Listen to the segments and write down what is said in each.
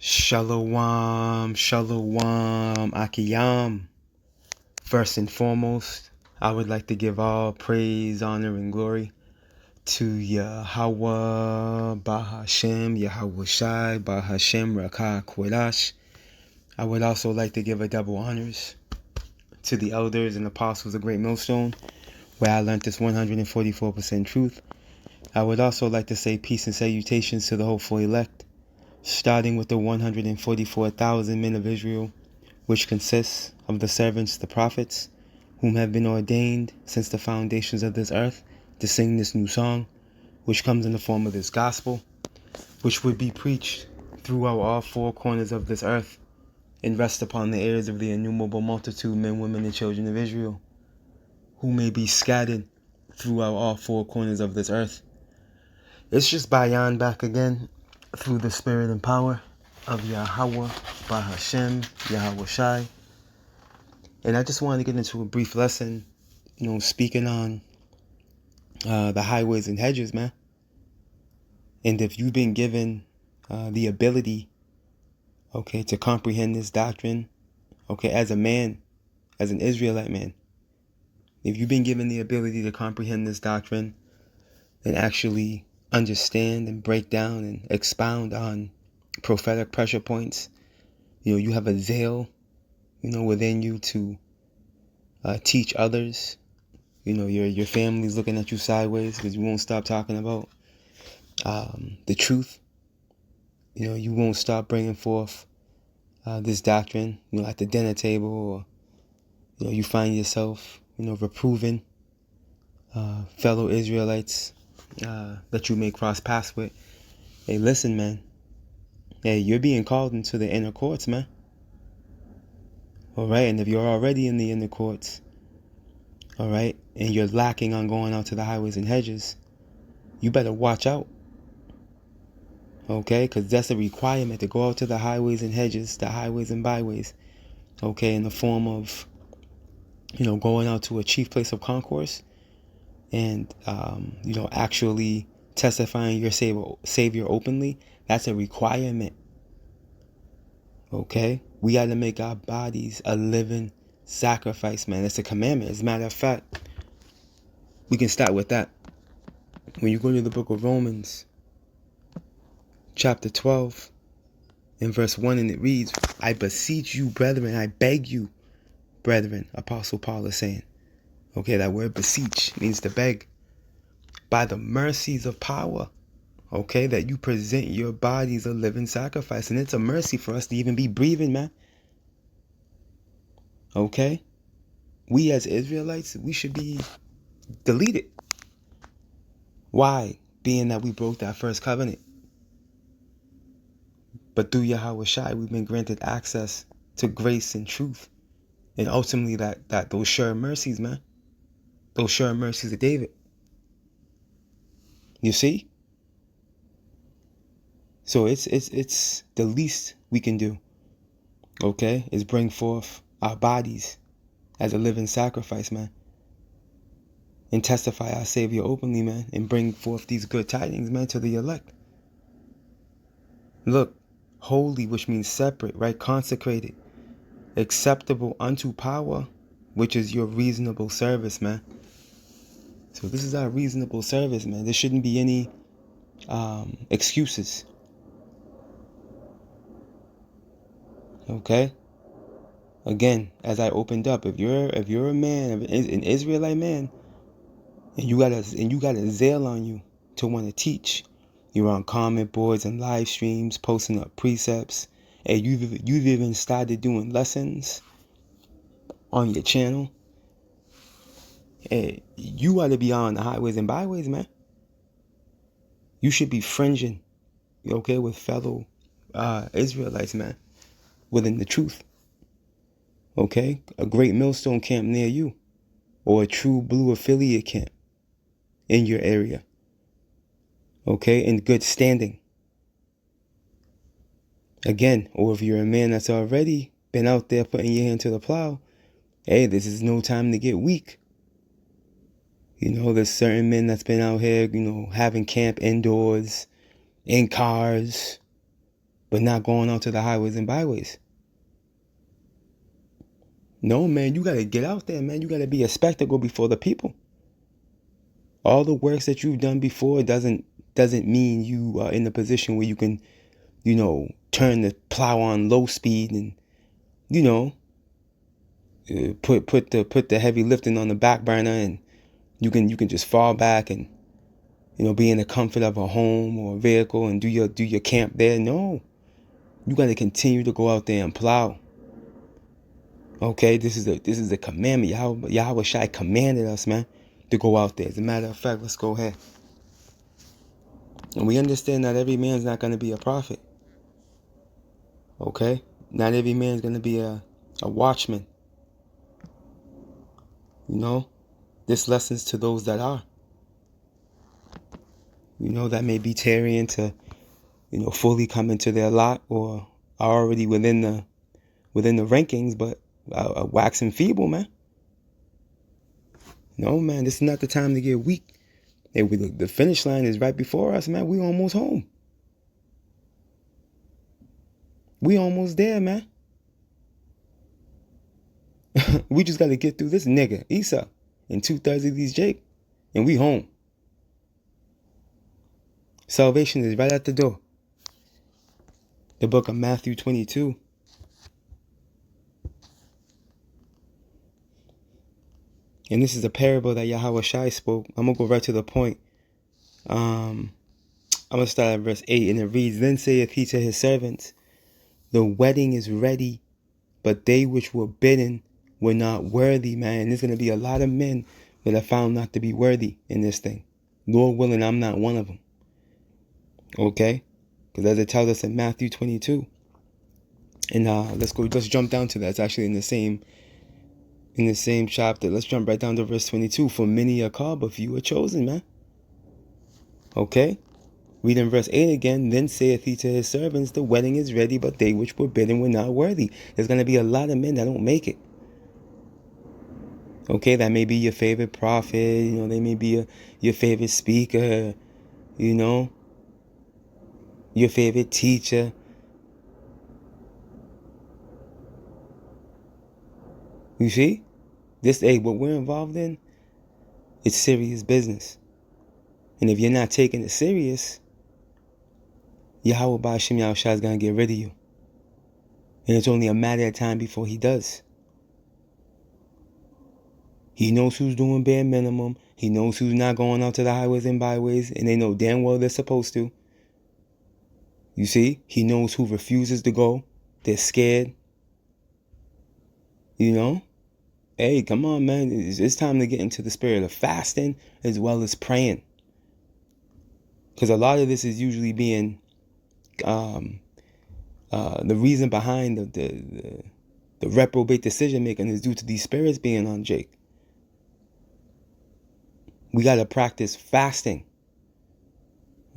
Shalom, shalom, akiyam. First and foremost, I would like to give all praise, honor, and glory to Yahweh, Bahashem, Yahweh Shai, Bahashem, Rakah, Kwadash. I would also like to give a double honors to the elders and apostles of Great Millstone, where I learned this 144% truth. I would also like to say peace and salutations to the hopeful elect, starting with the 144,000 men of Israel, which consists of the servants, the prophets, whom have been ordained since the foundations of this earth to sing this new song, which comes in the form of this gospel, which would be preached throughout all four corners of this earth and rest upon the ears of the innumerable multitude, men, women, and children of Israel, who may be scattered throughout all four corners of this earth. It's just Bayan back again through the spirit and power of Yahweh, Bahashem, Yahweh Shai. And I just wanted to get into a brief lesson, speaking on the highways and hedges, man. And if you've been given the ability, to comprehend this doctrine, as a man, as an Israelite man, if you've been given the ability to comprehend this doctrine and actually understand and break down and expound on prophetic pressure points, you have a zeal, within you to teach others. Your family's looking at you sideways because you won't stop talking about the truth. You won't stop bringing forth this doctrine, at the dinner table, or, you find yourself, reproving fellow Israelites that you may cross paths with. Hey, listen, man. Hey, you're being called into the inner courts, man. All right, and if you're already in the inner courts, all right, and you're lacking on going out to the highways and hedges, you better watch out. Okay, because that's a requirement to go out to the highways and hedges, the highways and byways, in the form of, going out to a chief place of concourse and, actually testifying your Savior openly. That's a requirement. Okay, we got to make our bodies a living sacrifice, man. It's a commandment. As a matter of fact, we can start with that. When you go to the book of Romans, chapter 12, in verse 1, and it reads, I beseech you, brethren, I beg you, brethren, Apostle Paul is saying. That word beseech means to beg. By the mercies of power, that you present your bodies a living sacrifice. And it's a mercy for us to even be breathing, man. We as Israelites, we should be deleted. Why? Being that we broke that first covenant. But through Yahweh Shai, we've been granted access to grace and truth. And ultimately that those sure mercies, man. Those sure mercies of David. You see? So it's the least we can do. Is bring forth our bodies as a living sacrifice, man. And testify our Savior openly, man. And bring forth these good tidings, man, to the elect. Look, holy, which means separate, right? Consecrated. Acceptable unto power, which is your reasonable service, man. So this is our reasonable service, man. There shouldn't be any excuses. Again, as I opened up, if you're a man, an Israelite man, and you got a zeal on you to want to teach, you're on comment boards and live streams, posting up precepts, and you've even started doing lessons on your channel. Hey, you ought to be on the highways and byways, man. You should be fringing, with fellow Israelites, man, within the truth. A great millstone camp near you, or a true blue affiliate camp in your area. In good standing. Again, or if you're a man that's already been out there putting your hand to the plow, hey, this is no time to get weak. There's certain men that's been out here, having camp indoors, in cars, but not going out to the highways and byways. No, man, you got to get out there, man. You got to be a spectacle before the people. All the works that you've done before doesn't mean you are in a position where you can, turn the plow on low speed and, put the heavy lifting on the back burner, and you can just fall back and, be in the comfort of a home or a vehicle and do your camp there. No, you got to continue to go out there and plow. Okay, this is a commandment. Yahweh Shai commanded us, man, to go out there. As a matter of fact, let's go ahead. And we understand that every man's not going to be a prophet. Okay? Not every man's going to be a watchman. This lesson's to those that are. That may be tarrying to, fully come into their lot, or are already within the rankings, but waxing feeble, man. No, man, this is not the time to get weak. Hey, the finish line is right before us, man. We almost home. We almost there, man. We just got to get through this nigga, Esau, and 2/3 of these Jake, and we home. Salvation is right at the door. The book of Matthew 22. And this is a parable that Yahweh Shai spoke. I'm going to go right to the point. I'm going to start at verse 8, and it reads, Then saith he to his servants, The wedding is ready, but they which were bidden were not worthy, man. There's going to be a lot of men that are found not to be worthy in this thing. Lord willing, I'm not one of them. Okay? Because as it tells us in Matthew 22. And let's jump down to that. It's actually in the same chapter. Let's jump right down to verse 22. For many are called, but few are chosen, man. Okay? Read in verse 8 again. Then saith he to his servants, The wedding is ready, but they which were bidden were not worthy. There's going to be a lot of men that don't make it. Okay, that may be your favorite prophet. They may be your favorite speaker. Your favorite teacher. You see? What we're involved in, it's serious business. And if you're not taking it serious, Yahweh Ba'Shem Yahushua is going to get rid of you. And it's only a matter of time before he does. He knows who's doing bare minimum. He knows who's not going out to the highways and byways. And they know damn well they're supposed to. You see? He knows who refuses to go. They're scared. Hey, come on, man. It's time to get into the spirit of fasting as well as praying. Because a lot of this is usually being the reason behind the reprobate decision making is due to these spirits being on Jake. We got to practice fasting.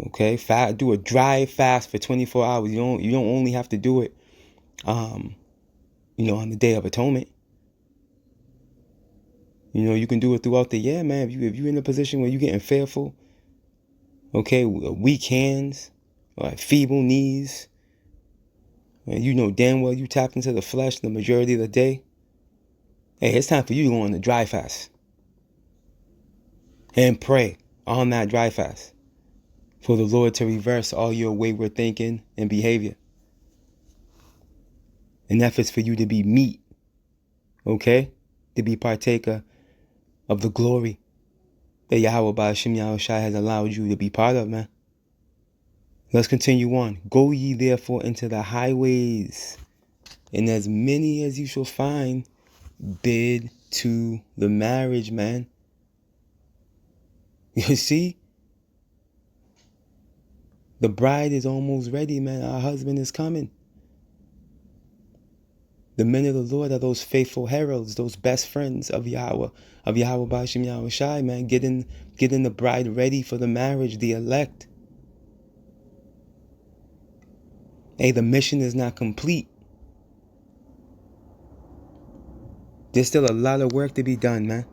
Okay? Do a dry fast for 24 hours. You don't only have to do it on the Day of Atonement. You can do it throughout the year, man. If you're in a position where you're getting fearful, okay, weak hands, or feeble knees, and damn well you tapped into the flesh the majority of the day, hey, it's time for you to go on the dry fast. And pray on that dry fast for the Lord to reverse all your wayward thinking and behavior. And efforts for you to be meat, okay? To be partaker of the glory that Yahweh Ba'Shem Yahushua has allowed you to be part of, man. Let's continue on. Go ye therefore into the highways, and as many as you shall find, bid to the marriage, man. You see? The bride is almost ready, man. Our husband is coming. The men of the Lord are those faithful heralds, those best friends of Yahweh Ba'Shem Yahushua, man. Getting the bride ready for the marriage, the elect. Hey, the mission is not complete. There's still a lot of work to be done, man.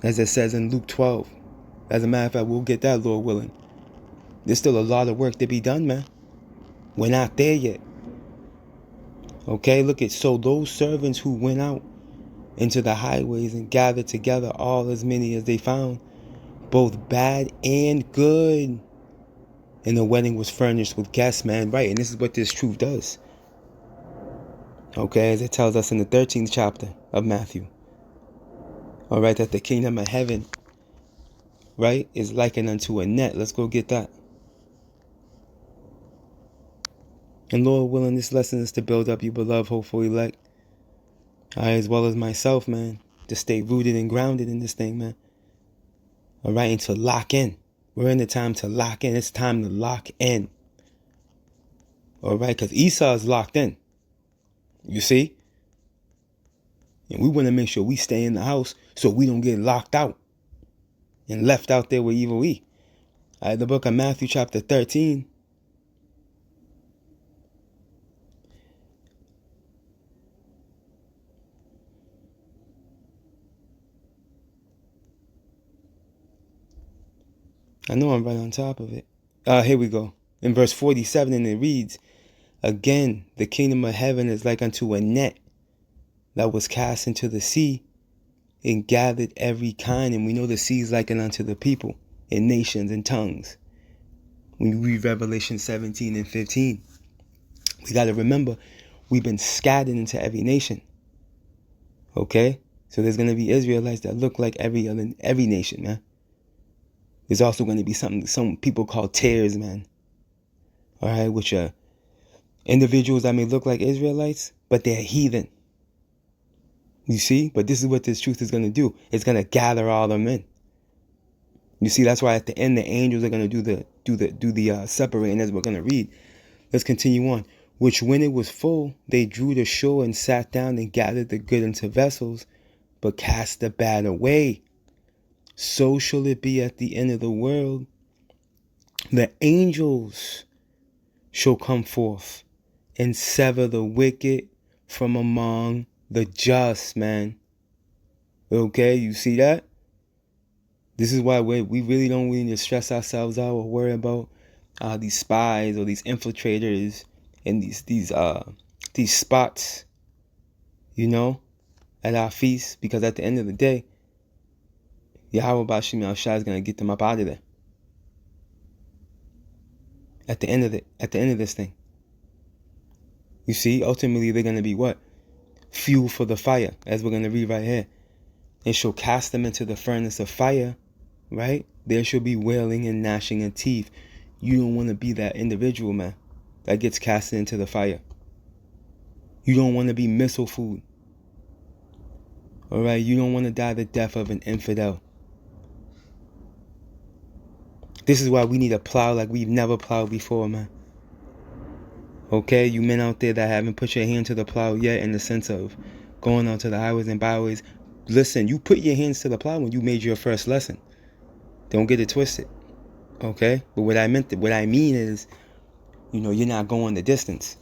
As it says in Luke 12. As a matter of fact, we'll get that, Lord willing. There's still a lot of work to be done, man. We're not there yet. Okay, look at, so those servants who went out into the highways and gathered together all as many as they found, both bad and good. And the wedding was furnished with guests, man. Right, and this is what this truth does. Okay, as it tells us in the 13th chapter of Matthew. All right, that the kingdom of heaven, right, is likened unto a net. Let's go get that. And Lord willing, this lesson is to build up you beloved, hopeful elect. I, as well as myself, man, to stay rooted and grounded in this thing, man. All right, and to lock in. We're in the time to lock in. It's time to lock in. All right, because Esau is locked in. You see? And we want to make sure we stay in the house so we don't get locked out and left out there with evil E. All right, the book of Matthew chapter 13. I know I'm right on top of it. Here we go. In verse 47, and it reads, again, the kingdom of heaven is like unto a net that was cast into the sea and gathered every kind. And we know the sea is likened unto the people and nations and tongues. When you read Revelation 17 and 15, we got to remember, we've been scattered into every nation. Okay? So there's going to be Israelites that look like every nation, man. There's also going to be some people call tares, man. All right, which are individuals that may look like Israelites, but they're heathen. You see? But this is what this truth is going to do. It's going to gather all them in. You see, that's why at the end the angels are going to do the separating, as we're going to read. Let's continue on. Which when it was full, they drew the shore and sat down and gathered the good into vessels, but cast the bad away. So shall it be at the end of the world. The angels shall come forth and sever the wicked from among the just, man. Okay, you see that? This is why we really don't need to stress ourselves out or worry about these spies or these infiltrators and these spots, you know, at our feasts, because at the end of the day, Yahweh Bashim Al-Shah is gonna get them up out of there. At the end of this thing. You see, ultimately they're gonna be what? Fuel for the fire, as we're gonna read right here. And shall cast them into the furnace of fire, right? There shall be wailing and gnashing of teeth. You don't want to be that individual, man, that gets cast into the fire. You don't want to be missile food. All right, you don't want to die the death of an infidel. This is why we need to plow like we've never plowed before, man. Okay, you men out there that haven't put your hand to the plow yet, in the sense of going onto the highways and byways. Listen, you put your hands to the plow when you made your first lesson. Don't get it twisted. Okay? But what I mean is, you know, you're not going the distance.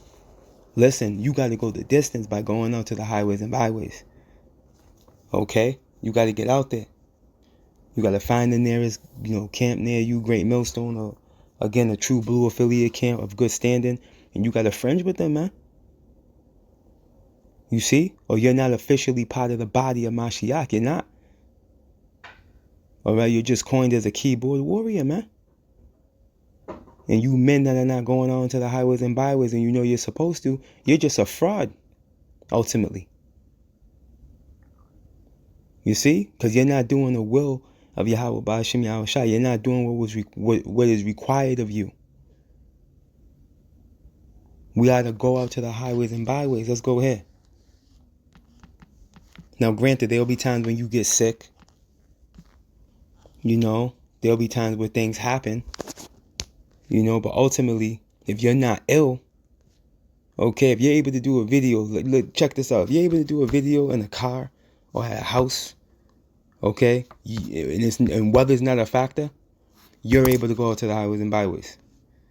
Listen, you got to go the distance by going out to the highways and byways. Okay? You got to get out there. You got to find the nearest, you know, camp near you, Great Millstone, or again, a true blue affiliate camp of good standing, and you got to fringe with them, man. You see? Or you're not officially part of the body of Mashiach. You're not. All right? You're just coined as a keyboard warrior, man. And you men that are not going on to the highways and byways and you know you're supposed to, you're just a fraud, ultimately. You see? Because you're not doing the will of Yahweh Ba'ashim Yahweh Shai. You're not doing what is required of you. We got to go out to the highways and byways. Let's go ahead. Now, granted, there'll be times when you get sick. You know, there'll be times where things happen. You know, but ultimately, if you're not ill, okay, if you're able to do a video, look, check this out. If you're able to do a video in a car or at a house, okay, and weather's not a factor, you're able to go out to the highways and byways.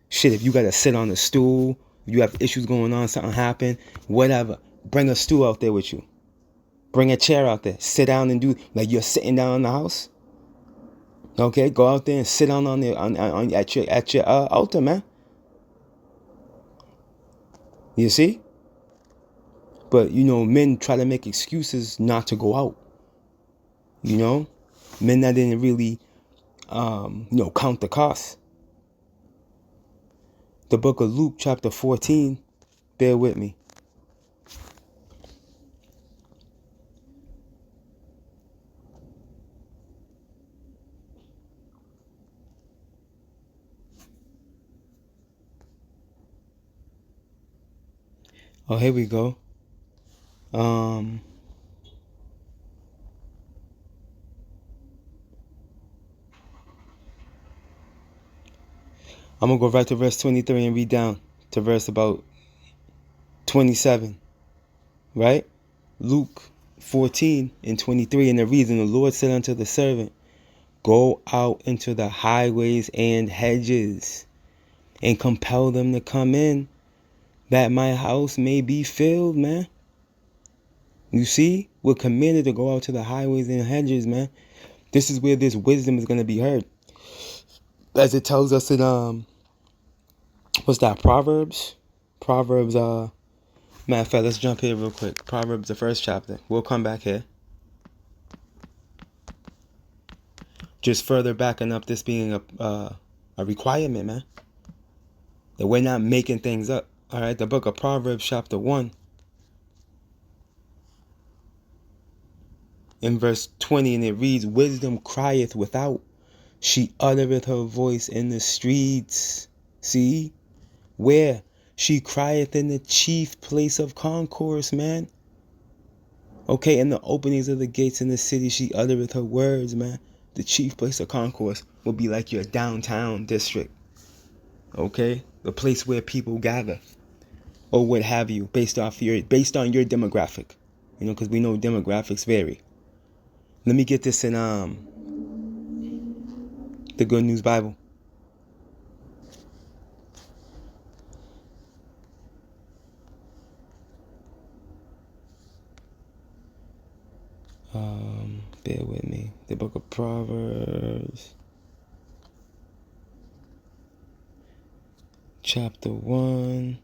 Shit, if you got to sit on a stool, if you have issues going on, something happened, whatever, bring a stool out there with you. Bring a chair out there. Sit down and do, like you're sitting down in the house. Okay, go out there and sit down at your altar, man. You see? But, men try to make excuses not to go out. Men that didn't really, count the cost. The book of Luke, chapter 14. Bear with me. Oh, here we go. I'm going to go right to verse 23 and read down to verse about 27. Right? Luke 14 and 23. And the reason the Lord said unto the servant, go out into the highways and hedges and compel them to come in, that my house may be filled, man. You see? We're commanded to go out to the highways and hedges, man. This is where this wisdom is going to be heard. As it tells us in, what's that, Proverbs? Matter of fact, let's jump here real quick. Proverbs, the first chapter. We'll come back here. Just further backing up this being a requirement, man. That we're not making things up. All right, the book of Proverbs, chapter 1. In verse 20, and it reads, wisdom crieth without. She uttereth her voice in the streets. See? Where? She crieth in the chief place of concourse, man. Okay, in the openings of the gates in the city, she uttereth her words, man. The chief place of concourse will be like your downtown district. Okay? The place where people gather. Or what have you, based on your demographic. Because we know demographics vary. Let me get this in the Good News Bible. Bear with me. The book of Proverbs, chapter 1,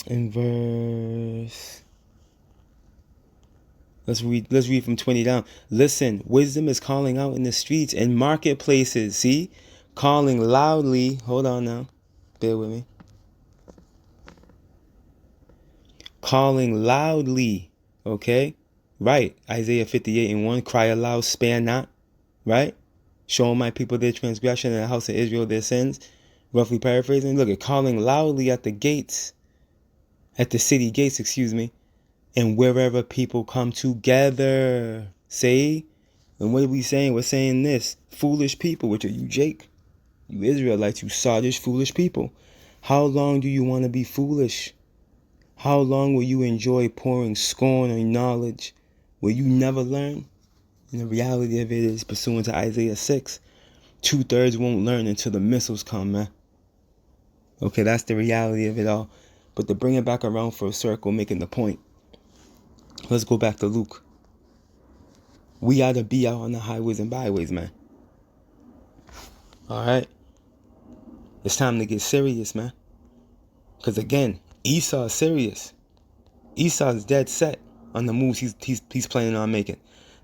and verse. Let's read from 20 down. Listen, wisdom is calling out in the streets and marketplaces. See? Calling loudly. Hold on now. Bear with me. Calling loudly. Okay? Right. Isaiah 58 and 1. Cry aloud, spare not. Right? Show my people their transgression and the house of Israel their sins. Roughly paraphrasing. Look at calling loudly at the gates. At the city gates, and wherever people come together. See? And what are we saying? We're saying this. Foolish people, which are you, Jake? You Israelites, you sottish, foolish people. How long do you want to be foolish? How long will you enjoy pouring scorn on knowledge? Will you never learn? And the reality of it is, pursuant to Isaiah 6, 2/3 won't learn until the missiles come, man. Okay, that's the reality of it all. But to bring it back around for a circle, making the point. Let's go back to Luke. We ought to be out on the highways and byways, man. All right? It's time to get serious, man. Because again, Esau is serious. Esau is dead set on the moves he's planning on making.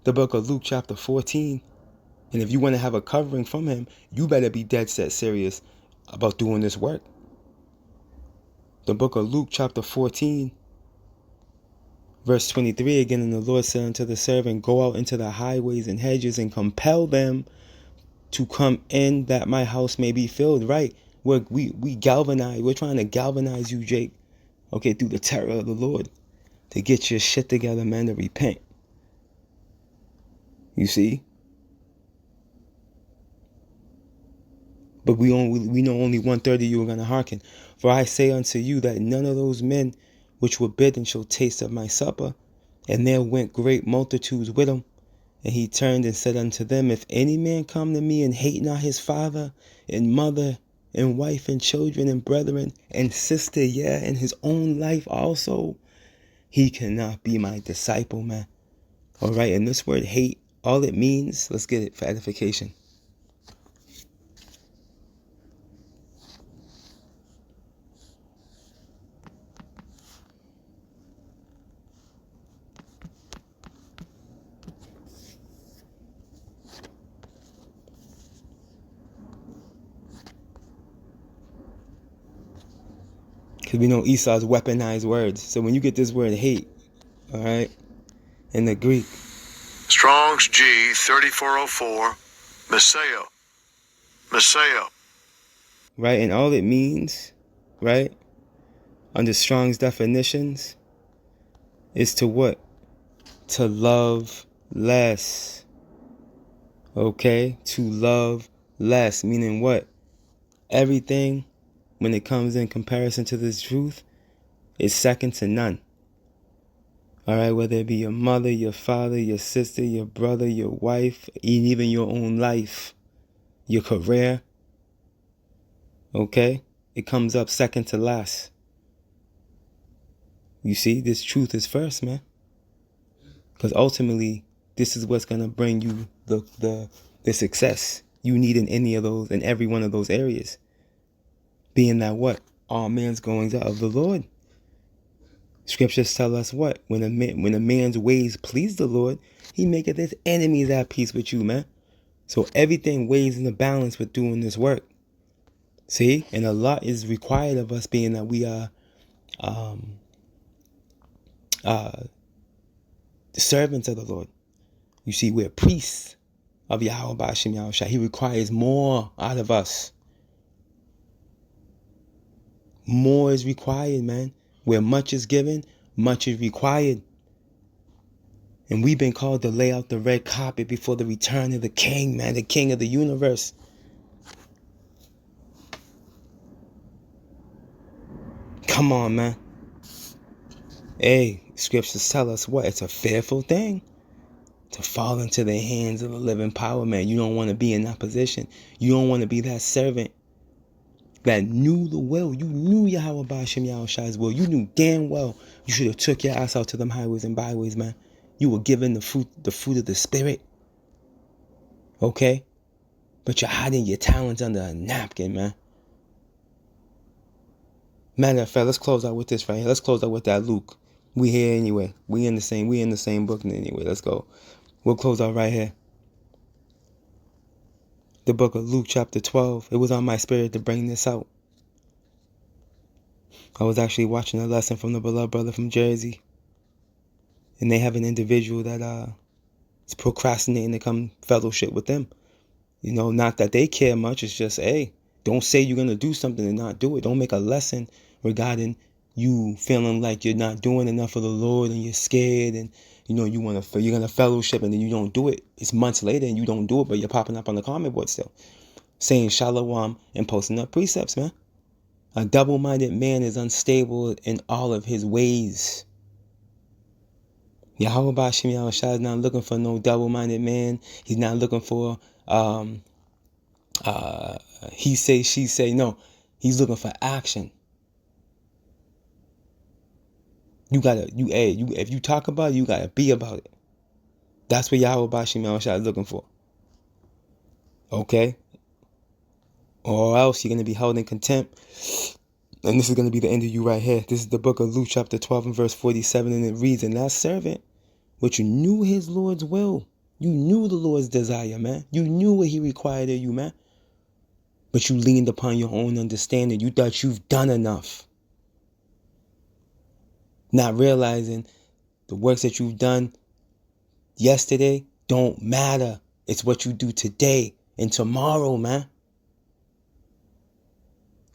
The book of Luke chapter 14. And if you want to have a covering from him, you better be dead set serious about doing this work. The book of Luke chapter 14. Verse 23 again, and the Lord said unto the servant, go out into the highways and hedges and compel them to come in, that my house may be filled. Right? We galvanize. We're trying to galvanize you, Jake. Okay, through the terror of the Lord, to get your shit together, man, to repent. You see? But we know only 1/3 of you are going to hearken. For I say unto you that none of those men which were bidden shall taste of my supper. And there went great multitudes with him. And he turned and said unto them, if any man come to me and hate not his father and mother and wife and children and brethren and sister, yeah, and his own life also, he cannot be my disciple, man. All right, and this word hate, all it means, let's get it for edification. Because we know Esau's weaponized words. So when you get this word hate, all right, in the Greek. Strong's G 3404, Messiah. Right, and all it means, right, under Strong's definitions, is to what? To love less. Okay? To love less. Meaning what? Everything, when it comes in comparison to this truth, is second to none. Alright, whether it be your mother, your father, your sister, your brother, your wife, and even your own life, your career. Okay? It comes up second to last. You see, this truth is first, man. Because ultimately, this is what's gonna bring you the success you need in any of those, in every one of those areas. Being that what? All man's goings out of the Lord. Scriptures tell us what? When a man's ways please the Lord, he maketh his enemies at peace with you, man. So everything weighs in the balance with doing this work. See? And a lot is required of us, being that we are the servants of the Lord. You see, we're priests of Yahweh Ba'ashem Yahushua. He requires more out of us. More is required, man. Where much is given, much is required. And we've been called to lay out the red carpet before the return of the King, man, the King of the universe. Come on, man. Hey, scriptures tell us what? It's a fearful thing to fall into the hands of the living power, man. You don't want to be in that position. You don't want to be that servant that knew the will. You knew Yahweh Ba'ashem Yahushua's will. You knew damn well you should have took your ass out to them highways and byways, man. You were given the fruit of the Spirit. Okay? But you're hiding your talents under a napkin, man. Matter of fact, let's close out with this right here. Let's close out with that Luke. We here anyway. We in the same book anyway. Let's go. We'll close out right here. The book of Luke chapter 12. It was on my spirit to bring this out. I was actually watching a lesson from the beloved brother from Jersey. And they have an individual that is procrastinating to come fellowship with them. You know, not that they care much. It's just, hey, don't say you're going to do something and not do it. Don't make a lesson regarding you feeling like you're not doing enough for the Lord and you're scared and, you know, you're going to fellowship and then you don't do it. It's months later and you don't do it, but you're popping up on the comment board still. Saying shalom and posting up precepts, man. A double-minded man is unstable in all of his ways. Yahweh Ba'ashem Yahushua is not looking for no double-minded man. He's not looking for he say, she say. No, he's looking for action. If you talk about it, you gotta be about it. That's what Yahweh Ba'ashem Yahushua is looking for. Okay? Or else you're gonna be held in contempt. And this is gonna be the end of you right here. This is the book of Luke chapter 12 and verse 47, and it reads, "And that servant, which knew his Lord's will." You knew the Lord's desire, man. You knew what he required of you, man. But you leaned upon your own understanding. You thought you've done enough. Not realizing the works that you've done yesterday don't matter. It's what you do today and tomorrow, man.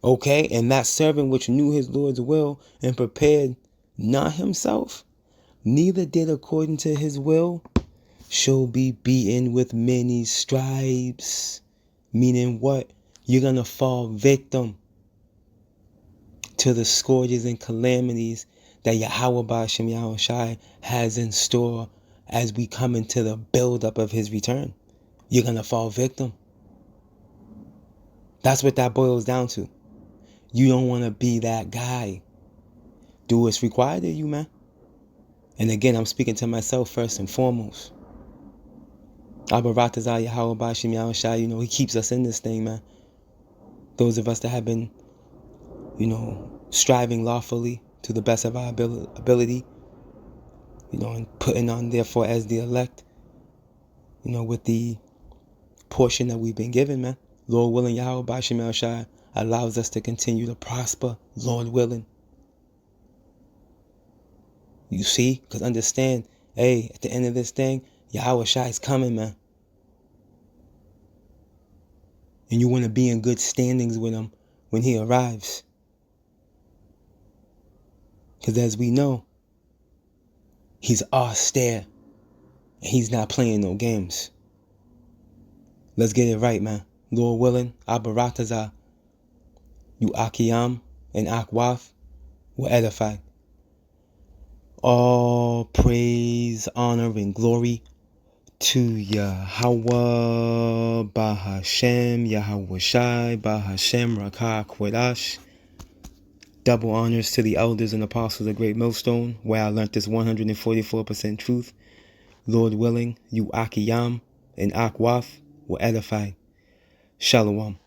Okay? And that servant which knew his Lord's will and prepared not himself, neither did according to his will, shall be beaten with many stripes. Meaning what? You're going to fall victim to the scourges and calamities that Yahweh Ba'ashem Yahushua has in store as we come into the buildup of his return. You're going to fall victim. That's what that boils down to. You don't want to be that guy. Do what's required of you, man. And again, I'm speaking to myself first and foremost. Abaratazah Yahweh Ba'ashem Yahushua, you know, he keeps us in this thing, man. Those of us that have been, you know, striving lawfully to the best of our ability, you know, and putting on, therefore, as the elect, you know, with the portion that we've been given, man. Lord willing, Yahweh Ba'ashem Yahushua allows us to continue to prosper, Lord willing. You see? Because understand, hey, at the end of this thing, Yahweh Shai is coming, man. And you want to be in good standings with him when he arrives. Because as we know, he's austere. And he's not playing no games. Let's get it right, man. Lord willing, Abaratazah, you Akiyam and Akwaf will edify. All praise, honor, and glory to Yahweh, Bahashem, Yahweh Shai, Bahashem, Rakah, Kwadash. Double honors to the elders and apostles of Great Millstone, where I learned this 144% truth. Lord willing, you Akiyam and Akwaf will edify. Shalom.